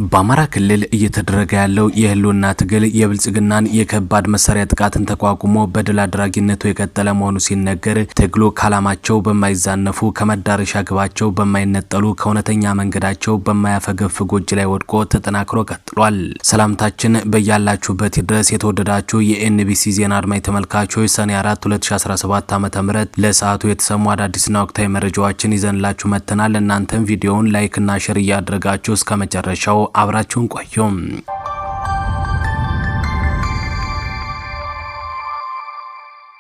በአማራ ክልል እየተደረገ ያለው የህልውና ትግል የብልጽግናን የከባድ መሳሪያ ጥቃትን ተቋቁሞ በድል አድራጊነቱ የቀጠለ መሆኑ ሲነገር፣ ትግሉ ከዓላማቸው በማይዛነፉ ከመዳረሻ ግባቸው በማይነጠሉ ከእውነተኛ መንገዳቸው በማያፈገፍጉ እጅ ላይ ወድቆ ተጠናክሮ ቀጥሏል። ሰላምታችን በያላችሁበት ድረስ የተወደዳችሁ የኤንቢሲ ዜና አድማጭ ተመልካቾች ሰኔ 4 2017 ዓ.ም ለሰዓቱ የተሰሙ አዳዲስና ወቅታዊ መረጃዎችን ይዘንላችሁ መጥተናል። እናንተም ቪዲዮውን ላይክና ሼር እያደረጋችሁ እስከ መጨረሻው አብራችሁን ቆዩ።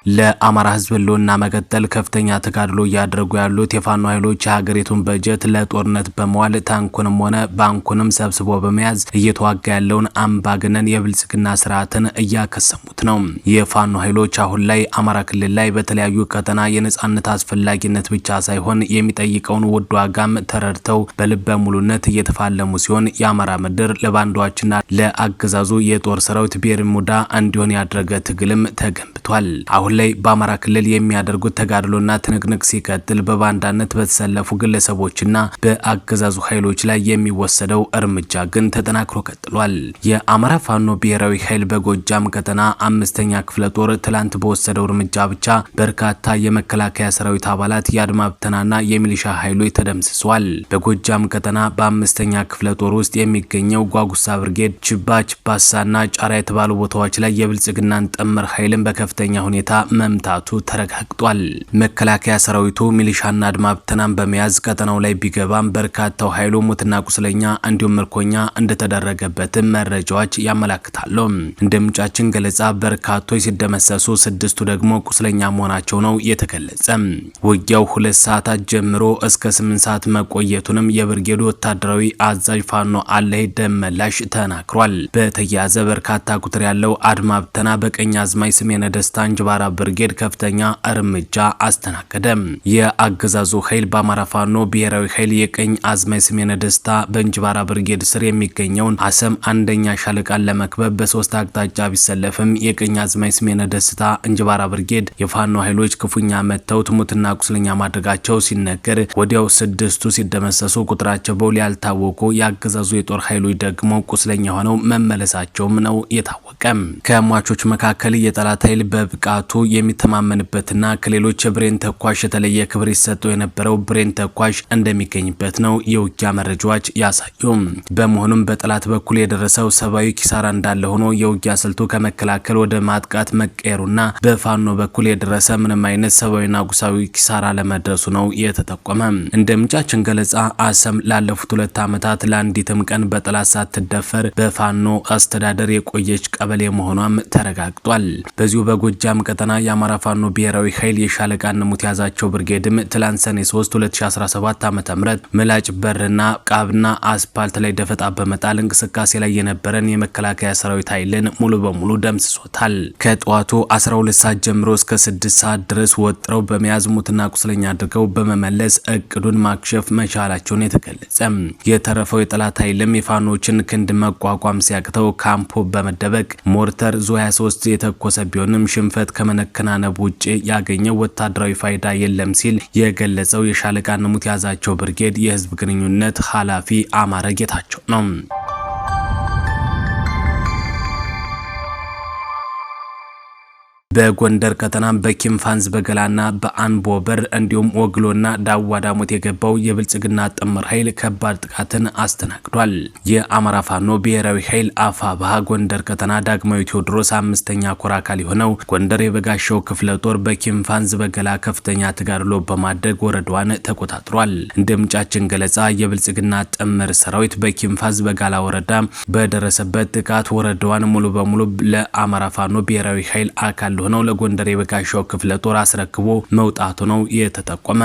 ለአማራ ህዝብ ህልውና መቀጠል ከፍተኛ ተጋድሎ እያደረጉ ያሉት የፋኖ ኃይሎች የሀገሪቱን በጀት ለጦርነት በመዋል ታንኩንም ሆነ ባንኩንም ሰብስቦ በመያዝ እየተዋጋ ያለውን አምባገነን የብልጽግና ስርዓትን እያከሰሙት ነው። የፋኖ ኃይሎች አሁን ላይ አማራ ክልል ላይ በተለያዩ ቀጠና የነጻነት አስፈላጊነት ብቻ ሳይሆን የሚጠይቀውን ውድ ዋጋም ተረድተው በልበ ሙሉነት እየተፋለሙ ሲሆን የአማራ ምድር ለባንዳዎችና ለአገዛዙ የጦር ሰራዊት ቤርሙዳ እንዲሆን ያደረገ ትግልም ተገንብቷል። አሁን ላይ በአማራ ክልል የሚያደርጉት ተጋድሎና ትንቅንቅ ሲቀጥል በባንዳነት በተሰለፉ ግለሰቦችና በአገዛዙ ኃይሎች ላይ የሚወሰደው እርምጃ ግን ተጠናክሮ ቀጥሏል። የአማራ ፋኖ ብሔራዊ ኃይል በጎጃም ቀጠና 5ኛ ክፍለ ጦር ትላንት በወሰደው እርምጃ ብቻ በርካታ የመከላከያ ሰራዊት አባላት የአድማ ብተናና የሚሊሻ ኃይሎች ተደምስሷል። በጎጃም ቀጠና በ5ኛ ክፍለ ጦር ውስጥ የሚገኘው ጓጉሳ ብርጌድ፣ ችባች፣ ባሳና ጫራ የተባሉ ቦታዎች ላይ የብልጽግናን ጥምር ኃይልን በከፍተኛ ሁኔታ መምታቱ ተረጋግጧል። መከላከያ ሰራዊቱ ሚሊሻና አድማ ብተናን በመያዝ ቀጠናው ላይ ቢገባም በርካታው ኃይሉ ሙትና ቁስለኛ እንዲሁም ምርኮኛ እንደተደረገበትም መረጃዎች ያመላክታሉ። እንደ ምንጫችን ገለጻ በርካቶች ሲደመሰሱ 6ቱ ደግሞ ቁስለኛ መሆናቸው ነው የተገለጸ። ውጊያው 2 ሰዓታት ጀምሮ እስከ 8 ሰዓት መቆየቱንም የብርጌዱ ወታደራዊ አዛዥ ፋኖ አለይ ደመላሽ ተናግሯል። በተያያዘ በርካታ ቁጥር ያለው አድማ ብተና በቀኝ አዝማች ስሜነ ደስታ እንጅባራ ብርጌድ ከፍተኛ እርምጃ አስተናገደ። የአገዛዙ ኃይል በአማራ ፋኖ ብሔራዊ ኃይል የቀኝ አዝማች ስሜነ ደስታ በእንጅባራ ብርጌድ ስር የሚገኘውን አሰም 1ኛ ሻለቃን ለመክበብ በ3 አቅጣጫ ቢሰለፍም የቀኝ አዝማች ስሜነ ደስታ እንጅባራ ብርጌድ የፋኖ ኃይሎች ክፉኛ መተውት ሙትና ቁስለኛ ማድረጋቸው ሲነገር፣ ወዲያው 6ቱ ሲደመሰሱ ቁጥራቸው በውል ያልታወቁ የአገዛዙ የጦር ኃይሎች ደግሞ ቁስለኛ ሆነው መመለሳቸውም ነው የታወቀ። ከሟቾች መካከል የጠላት ኃይል በብቃቱ የሚተማመንበትና ከሌሎች ብሬን ተኳሽ የተለየ ክብር ይሰጠው የነበረው ብሬን ተኳሽ እንደሚገኝበት ነው የውጊያ መረጃዎች ያሳዩ። በመሆኑም በጠላት በኩል የደረሰው ሰብአዊ ኪሳራ እንዳለ ሆኖ የውጊያ ስልቱ ከመከላከል ወደ ማጥቃት መቀየሩና በፋኖ በኩል የደረሰ ምንም አይነት ሰብአዊና ቁሳዊ ኪሳራ ለመድረሱ ነው የተጠቆመ። እንደ ምንጫችን ገለጻ አሰም ላለፉት 2 ዓመታት ለአንዲትም ቀን በጠላት ሳትደፈር በፋኖ አስተዳደር የቆየች ቀበሌ መሆኗም ተረጋግጧል። በዚሁ በጎጃም ቀጠና የአማራ ፋኖ ብሔራዊ ኃይል የሻለቃ ንሙት ያዛቸው ብርጌድም ትላንት ሰኔ 3 2017 ዓ.ም ምላጭ በርና ቃብና አስፓልት ላይ ደፈጣ በመጣል እንቅስቃሴ ላይ የነበረን የመከላከያ ሰራዊት ኃይልን ሙሉ በሙሉ ደምስሶታል። ከጠዋቱ 12 ሰዓት ጀምሮ እስከ 6 ሰዓት ድረስ ወጥረው በመያዝ ሙትና ቁስለኛ አድርገው በመመለስ እቅዱን ማክሸፍ መቻላቸውን የተገለጸ። የተረፈው የጠላት ኃይልም የፋኖችን ክንድ መቋቋም ሲያቅተው ካምፖ በመደበቅ ሞርተር ዙ 23 የተኮሰ ቢሆንም ሽንፈት ከመነከናነብ ውጭ ያገኘው ወታደራዊ ፋይዳ የለም ሲል የገለጸው የሻለቃ ንሙት ያዛቸው ብርጌድ የህዝብ ግንኙነት ኃላፊ አማረ ጌታቸው ነው። በጎንደር ቀጠና በኪንፋንዝ በገላና በአንቦበር እንዲሁም ወግሎና ዳዋ ዳሞት የገባው የብልጽግና ጥምር ኃይል ከባድ ጥቃትን አስተናግዷል። የአማራ ፋኖ ብሔራዊ ኃይል አፋብኃ ጎንደር ቀጠና ዳግማዊ ቴዎድሮስ 5ኛ ኮር አካል የሆነው ጎንደር የበጋሻው ክፍለ ጦር በኪንፋንዝ በገላ ከፍተኛ ተጋድሎ በማድረግ ወረዳዋን ተቆጣጥሯል። እንደ ምንጫችን ገለጻ የብልጽግና ጥምር ሰራዊት በኪንፋንዝ በጋላ ወረዳ በደረሰበት ጥቃት ወረዳዋን ሙሉ በሙሉ ለአማራ ፋኖ ብሔራዊ ኃይል አካል ሆነው ለጎንደር የበጋሻው ክፍለ ጦር አስረክቦ መውጣቱ ነው የተጠቆመ።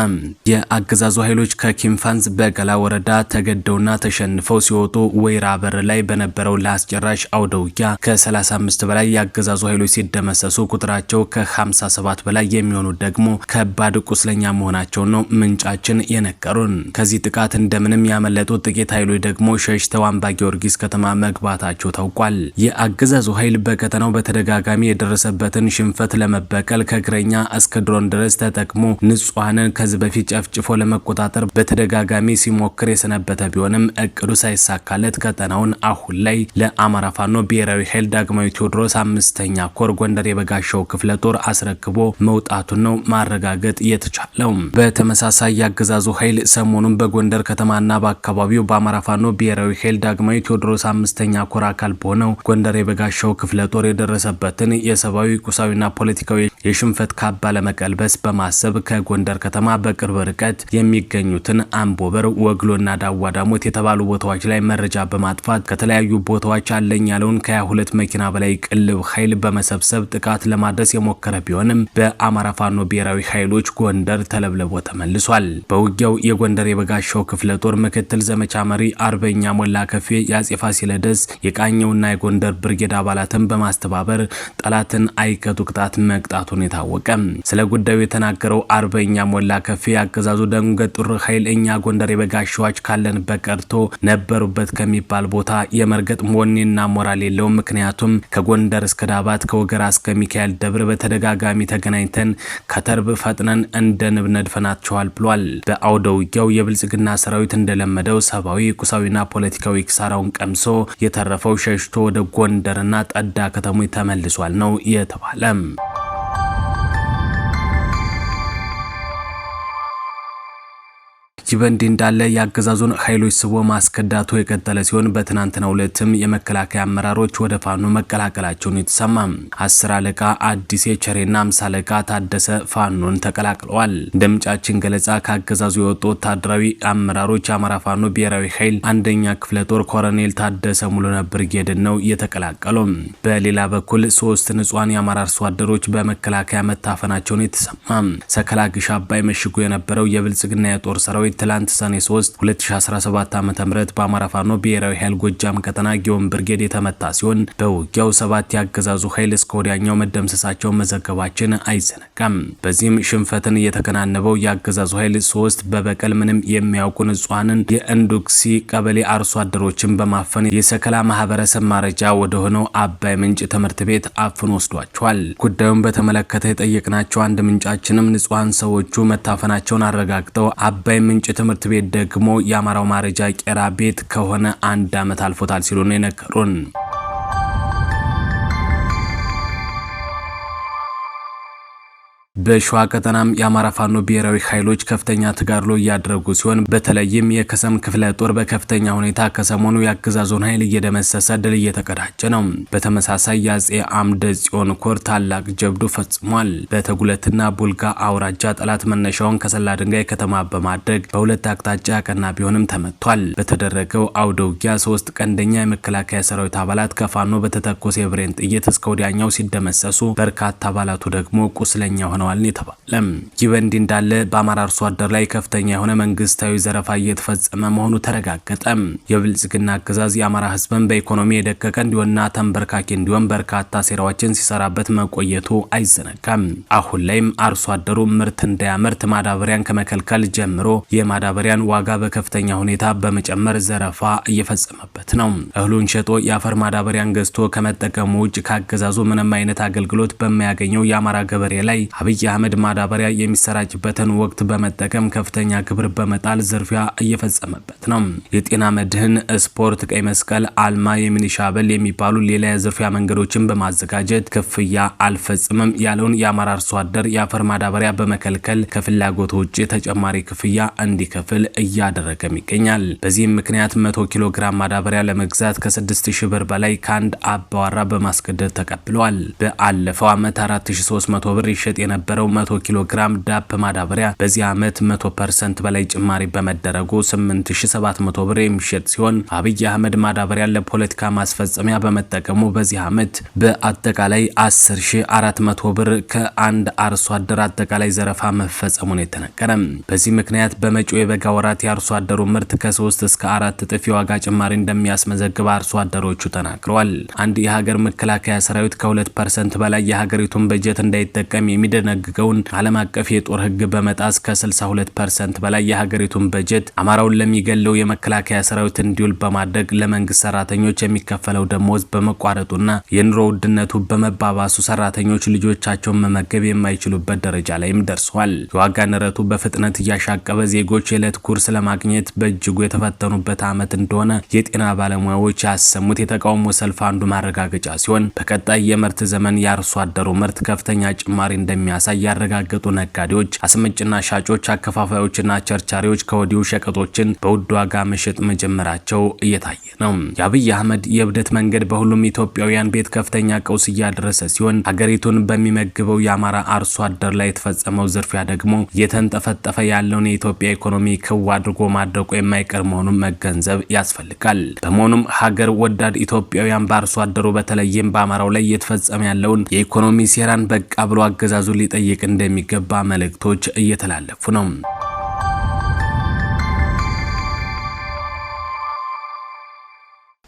የአገዛዙ ኃይሎች ከኪንፋንዝ በገላ ወረዳ ተገደውና ተሸንፈው ሲወጡ ወይራ በር ላይ በነበረው ለአስጨራሽ አውደ ውጊያ ከ35 በላይ የአገዛዙ ኃይሎች ሲደመሰሱ ቁጥራቸው ከ57 በላይ የሚሆኑ ደግሞ ከባድ ቁስለኛ መሆናቸው ነው ምንጫችን የነገሩን። ከዚህ ጥቃት እንደምንም ያመለጡት ጥቂት ኃይሎች ደግሞ ሸሽተው አምባ ጊዮርጊስ ከተማ መግባታቸው ታውቋል። የአገዛዙ ኃይል በቀጠናው በተደጋጋሚ የደረሰበትን ሽንፈት ለመበቀል ከእግረኛ እስከ ድሮን ድረስ ተጠቅሞ ንጹሃንን ከዚህ በፊት ጨፍጭፎ ለመቆጣጠር በተደጋጋሚ ሲሞክር የሰነበተ ቢሆንም እቅዱ ሳይሳካለት ቀጠናውን አሁን ላይ ለአማራ ፋኖ ብሔራዊ ኃይል ዳግማዊ ቴዎድሮስ 5ኛ ኮር ጎንደር የበጋሻው ክፍለ ጦር አስረክቦ መውጣቱን ነው ማረጋገጥ የተቻለው። በተመሳሳይ ያገዛዙ ኃይል ሰሞኑን በጎንደር ከተማና በአካባቢው በአማራ ፋኖ ብሔራዊ ኃይል ዳግማዊ ቴዎድሮስ 5ኛ ኮር አካል በሆነው ጎንደር የበጋሻው ክፍለ ጦር የደረሰበትን የሰብአዊ ቁሳዊና ፖለቲካዊ የሽንፈት ካባ ለመቀልበስ በማሰብ ከጎንደር ከተማ በቅርብ ርቀት የሚገኙትን አምቦበር፣ ወግሎና ዳዋ ዳሞት የተባሉ ቦታዎች ላይ መረጃ በማጥፋት ከተለያዩ ቦታዎች አለኝ ያለውን ከ22 መኪና በላይ ቅልብ ኃይል በመሰብሰብ ጥቃት ለማድረስ የሞከረ ቢሆንም በአማራ ፋኖ ብሔራዊ ኃይሎች ጎንደር ተለብልቦ ተመልሷል። በውጊያው የጎንደር የበጋሻው ክፍለ ጦር ምክትል ዘመቻ መሪ አርበኛ ሞላ ከፌ የአጼ ፋሲለደስ የቃኘውና የጎንደር ብርጌድ አባላትን በማስተባበር ጠላትን አይቀጡ ቅጣት መቅጣቱን የታወቀ። ስለ ጉዳዩ የተናገረው አርበኛ ሞላ ከፌ አገዛዙ ደንገጡር ኃይል እኛ ጎንደር የበጋሻዎች ካለንበት ቀርቶ ነበሩበት ከሚባል ቦታ የመርገጥ ሞኔና ሞራል የለውም። ምክንያቱም ከጎንደር እስከ ዳባት ከወገራ እስከ ሚካኤል ደብር በተደጋጋሚ ተገናኝተን ከተርብ ፈጥነን እንደ ንብ ነድፈናቸዋል ብሏል። በአውደ ውጊያው የብልጽግና ሰራዊት እንደለመደው ሰብአዊ ቁሳዊና ፖለቲካዊ ኪሳራውን ቀምሶ የተረፈው ሸሽቶ ወደ ጎንደርና ጠዳ ከተሞች ተመልሷል ነው የተባለ። ይህ በእንዲህ እንዳለ የአገዛዙን ኃይሎች ስቦ ማስከዳቱ የቀጠለ ሲሆን በትናንትናው ዕለትም የመከላከያ አመራሮች ወደ ፋኖ መቀላቀላቸውን የተሰማ 10 አለቃ አዲስ የቸሬና 50 አለቃ ታደሰ ፋኖን ተቀላቅለዋል። እንደ ምንጫችን ገለጻ ከአገዛዙ የወጡ ወታደራዊ አመራሮች የአማራ ፋኖ ብሔራዊ ኃይል 1ኛ ክፍለ ጦር ኮሎኔል ታደሰ ሙሉነህ ብርጌድን ነው የተቀላቀሉ። በሌላ በኩል 3 ንጹሃን የአማራ አርሶ አደሮች በመከላከያ መታፈናቸውን የተሰማ። ሰከላ ግሽ አባይ መሽጎ የነበረው የብልጽግና የጦር ሰራዊት ትላንት ሰኔ 3 2017 ዓ.ም በአማራ ፋኖ ብሔራዊ ኃይል ጎጃም ቀጠና ጊዮን ብርጌድ የተመታ ሲሆን በውጊያው 7 ያገዛዙ ኃይል እስከ ወዲያኛው መደምሰሳቸው መዘገባችን አይዘነጋም። በዚህም ሽንፈትን እየተከናነበው ያገዛዙ ኃይል 3 በበቀል ምንም የሚያውቁ ንጹሃንን የእንዱክሲ ቀበሌ አርሶ አደሮችን በማፈን የሰከላ ማህበረሰብ ማረጃ ወደ ሆነው አባይ ምንጭ ትምህርት ቤት አፍኖ ወስዷቸዋል። ጉዳዩን በተመለከተ የጠየቅናቸው አንድ ምንጫችንም ንጹሃን ሰዎቹ መታፈናቸውን አረጋግጠው አባይ ምንጭ ትምህርት ቤት ደግሞ የአማራው ማረጃ ቄራ ቤት ከሆነ 1 ዓመት አልፎታል ሲሉ ነው የነገሩን። በሸዋ ቀጠናም የአማራ ፋኖ ብሔራዊ ኃይሎች ከፍተኛ ተጋድሎ እያደረጉ ሲሆን በተለይም የከሰም ክፍለ ጦር በከፍተኛ ሁኔታ ከሰሞኑ ያገዛዙን ኃይል እየደመሰሰ ድል እየተቀዳጀ ነው። በተመሳሳይ የአጼ አምደ ጽዮን ኮር ታላቅ ጀብዱ ፈጽሟል። በተጉለትና ቡልጋ አውራጃ ጠላት መነሻውን ከሰላ ድንጋይ ከተማ በማድረግ በሁለት አቅጣጫ ያቀና ቢሆንም ተመቷል። በተደረገው አውደ ውጊያ 3 ቀንደኛ የመከላከያ ሰራዊት አባላት ከፋኖ በተተኮሰ የብሬን ጥይት እስከ ወዲያኛው ሲደመሰሱ በርካታ አባላቱ ደግሞ ቁስለኛ ሆነዋል የተባለ። ይህ በእንዲህ እንዳለ በአማራ አርሶ አደር ላይ ከፍተኛ የሆነ መንግስታዊ ዘረፋ እየተፈጸመ መሆኑ ተረጋገጠ። የብልጽግና አገዛዝ የአማራ ህዝብን በኢኮኖሚ የደቀቀ እንዲሆንና ተንበርካኪ እንዲሆን በርካታ ሴራዎችን ሲሰራበት መቆየቱ አይዘነጋም። አሁን ላይም አርሶ አደሩ ምርት እንዳያመርት ማዳበሪያን ከመከልከል ጀምሮ የማዳበሪያን ዋጋ በከፍተኛ ሁኔታ በመጨመር ዘረፋ እየፈጸመበት ነው። እህሉን ሸጦ የአፈር ማዳበሪያን ገዝቶ ከመጠቀሙ ውጭ ካገዛዙ ምንም አይነት አገልግሎት በማያገኘው የአማራ ገበሬ ላይ አብይ አህመድ ማዳበሪያ የሚሰራጭበትን ወቅት በመጠቀም ከፍተኛ ግብር በመጣል ዝርፊያ እየፈጸመበት ነው። የጤና መድህን፣ ስፖርት፣ ቀይ መስቀል፣ አልማ፣ የሚኒሻ አበል የሚባሉ ሌላ የዝርፊያ መንገዶችን በማዘጋጀት ክፍያ አልፈጽምም ያለውን የአማራ አርሶ አደር የአፈር ማዳበሪያ በመከልከል ከፍላጎት ውጭ ተጨማሪ ክፍያ እንዲከፍል እያደረገም ይገኛል። በዚህም ምክንያት 100 ኪሎ ግራም ማዳበሪያ ለመግዛት ከ6000 ብር በላይ ከአንድ አባወራ በማስገደድ ተቀብለዋል። በአለፈው ዓመት 4300 ብር ይሸጥ የነበረው 100 ኪሎ ግራም ዳፕ ማዳበሪያ በዚህ ዓመት 100% በላይ ጭማሪ በመደረጉ 8700 ብር የሚሸጥ ሲሆን አብይ አህመድ ማዳበሪያ ለፖለቲካ ማስፈጸሚያ በመጠቀሙ በዚህ ዓመት በአጠቃላይ 10400 ብር ከአንድ አርሶ አደር አጠቃላይ ዘረፋ መፈጸሙን የተነገረ። በዚህ ምክንያት በመጪው የበጋ ወራት የአርሶ አደሩ ምርት ከ3 እስከ 4 እጥፍ የዋጋ ጭማሪ እንደሚያስመዘግብ አርሶ አደሮቹ ተናግረዋል። አንድ የሀገር መከላከያ ሰራዊት ከ2% በላይ የሀገሪቱን በጀት እንዳይጠቀም የሚደነግ የሚደነግገውን ዓለም አቀፍ የጦር ህግ በመጣስ ከ62% በላይ የሀገሪቱን በጀት አማራውን ለሚገለው የመከላከያ ሰራዊት እንዲውል በማድረግ ለመንግስት ሰራተኞች የሚከፈለው ደሞዝ በመቋረጡና የኑሮ ውድነቱ በመባባሱ ሰራተኞች ልጆቻቸውን መመገብ የማይችሉበት ደረጃ ላይም ደርሰዋል። የዋጋ ንረቱ በፍጥነት እያሻቀበ ዜጎች የዕለት ጉርስ ለማግኘት በእጅጉ የተፈተኑበት ዓመት እንደሆነ የጤና ባለሙያዎች ያሰሙት የተቃውሞ ሰልፍ አንዱ ማረጋገጫ ሲሆን በቀጣይ የምርት ዘመን የአርሶ አደሩ ምርት ከፍተኛ ጭማሪ እንደሚያሳይ ያረጋገጡ ነጋዴዎች፣ አስመጭና ሻጮች፣ አከፋፋዮችና ቸርቻሪዎች ከወዲሁ ሸቀጦችን በውድ ዋጋ መሸጥ መጀመራቸው እየታየ ነው። የአብይ አህመድ የእብደት መንገድ በሁሉም ኢትዮጵያውያን ቤት ከፍተኛ ቀውስ እያደረሰ ሲሆን ሀገሪቱን በሚመግበው የአማራ አርሶ አደር ላይ የተፈጸመው ዝርፊያ ደግሞ እየተንጠፈጠፈ ያለውን የኢትዮጵያ ኢኮኖሚ ክው አድርጎ ማድረቁ የማይቀር መሆኑን መገንዘብ ያስፈልጋል። በመሆኑም ሀገር ወዳድ ኢትዮጵያውያን በአርሶ አደሩ በተለይም በአማራው ላይ እየተፈጸመ ያለውን የኢኮኖሚ ሴራን በቃ ብሎ አገዛዙ ሊጠይቅ እንደሚገባ መልእክቶች እየተላለፉ ነው።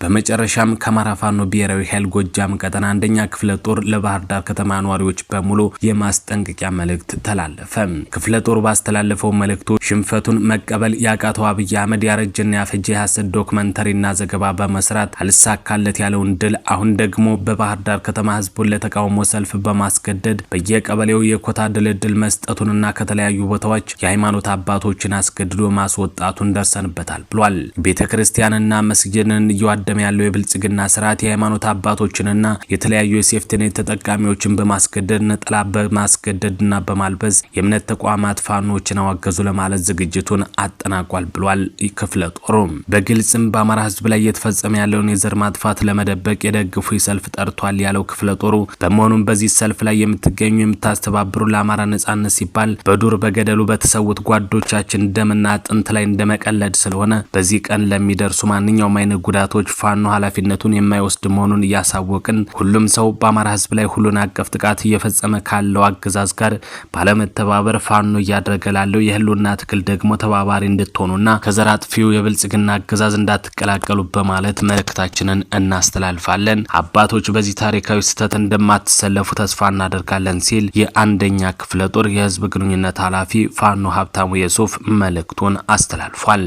በመጨረሻም ከአማራ ፋኖ ብሔራዊ ኃይል ጎጃም ቀጠና አንደኛ ክፍለ ጦር ለባህር ዳር ከተማ ነዋሪዎች በሙሉ የማስጠንቀቂያ መልእክት ተላለፈ። ክፍለ ጦሩ ባስተላለፈው መልእክቱ ሽንፈቱን መቀበል ያቃተው አብይ አህመድ ያረጀና ያፈጀ የሐሰት ዶክመንተሪና ዘገባ በመስራት አልሳካለት ያለውን ድል አሁን ደግሞ በባህር ዳር ከተማ ህዝቡን ለተቃውሞ ሰልፍ በማስገደድ በየቀበሌው የኮታ ድልድል መስጠቱንና ከተለያዩ ቦታዎች የሃይማኖት አባቶችን አስገድዶ ማስወጣቱን ደርሰንበታል ብሏል። ቤተክርስቲያንና መስጊድን እየዋደ ያለው የብልጽግና ስርዓት የሃይማኖት አባቶችንና የተለያዩ የሴፍቲኔት ተጠቃሚዎችን በማስገደድ ነጠላ በማስገደድና በማልበስ የእምነት ተቋማት ፋኖችን አወገዙ ለማለት ዝግጅቱን አጠናቋል ብሏል። ክፍለ ጦሩ በግልጽም በአማራ ህዝብ ላይ እየተፈጸመ ያለውን የዘር ማጥፋት ለመደበቅ የደግፉ ሰልፍ ጠርቷል ያለው ክፍለ ጦሩ በመሆኑም በዚህ ሰልፍ ላይ የምትገኙ የምታስተባብሩ ለአማራ ነጻነት ሲባል በዱር በገደሉ በተሰውት ጓዶቻችን ደምና አጥንት ላይ እንደመቀለድ ስለሆነ በዚህ ቀን ለሚደርሱ ማንኛውም አይነት ጉዳቶች ፋኖ ኃላፊነቱን የማይወስድ መሆኑን እያሳወቅን ሁሉም ሰው በአማራ ህዝብ ላይ ሁሉን አቀፍ ጥቃት እየፈጸመ ካለው አገዛዝ ጋር ባለመተባበር ፋኖ እያደረገ ላለው የህልውና ትግል ደግሞ ተባባሪ እንድትሆኑና ከዘር አጥፊው የብልጽግና አገዛዝ እንዳትቀላቀሉ በማለት መልእክታችንን እናስተላልፋለን። አባቶች በዚህ ታሪካዊ ስህተት እንደማትሰለፉ ተስፋ እናደርጋለን ሲል የአንደኛ ክፍለ ጦር የህዝብ ግንኙነት ኃላፊ ፋኖ ሀብታሙ የሱፍ መልእክቱን አስተላልፏል።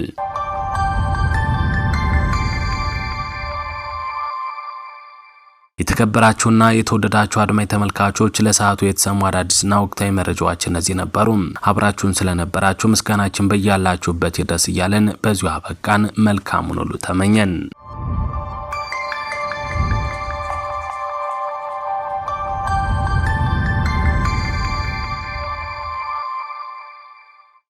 የተከበራችሁና የተወደዳችሁ አድማጭ ተመልካቾች ለሰዓቱ የተሰሙ አዳዲስና ወቅታዊ መረጃዎች እነዚህ ነበሩ። አብራችሁን ስለነበራችሁ ምስጋናችን በያላችሁበት ይድረስ እያለን በዚሁ አበቃን። መልካሙን ሁሉ ተመኘን።